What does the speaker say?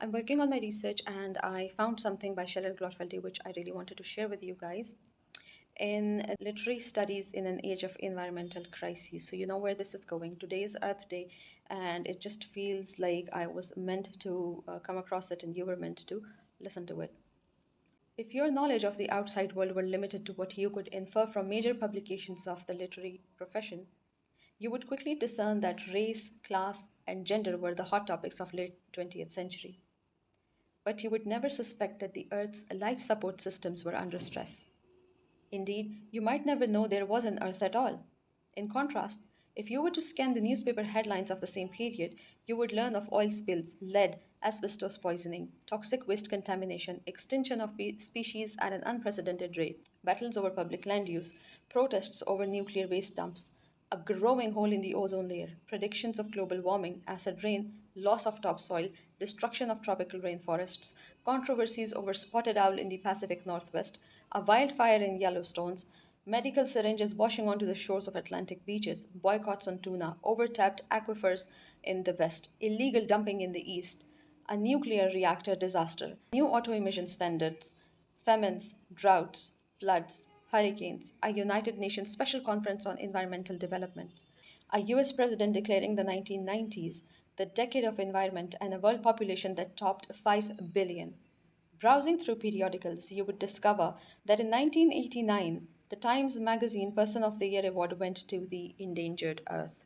I'm working on my research and I found something by Cheryl Glotfelty which I really wanted to share with you guys. In literary studies in an age of environmental crises. So, you know where this is going. Today is Earth Day, and it just feels like I was meant to come across it and you were meant to listen to it. If your knowledge of the outside world were limited to what you could infer from major publications of the literary profession, you would quickly discern that race, class, and gender were the hot topics of late 20th century. But you would never suspect that the Earth's life support systems were under stress. Indeed, you might never know there was an Earth at all. In contrast, if you were to scan the newspaper headlines of the same period, you would learn of oil spills, lead, asbestos poisoning, toxic waste contamination, extinction of species at an unprecedented rate, battles over public land use, protests over nuclear waste dumps, a growing hole in the ozone layer, predictions of global warming, acid rain, loss of topsoil, destruction of tropical rainforests, controversies over spotted owl in the Pacific Northwest, a wildfire in Yellowstones, medical syringes washing onto the shores of Atlantic beaches, boycotts on tuna, overtapped aquifers in the West, illegal dumping in the East, a nuclear reactor disaster, new auto emission standards, famines, droughts, floods, hurricanes, a United Nations Special Conference on Environmental Development, a US president declaring the 1990s the decade of environment, and a world population that topped 5 billion. Browsing through periodicals, you would discover that in 1989, the Times Magazine Person of the Year award went to the endangered Earth.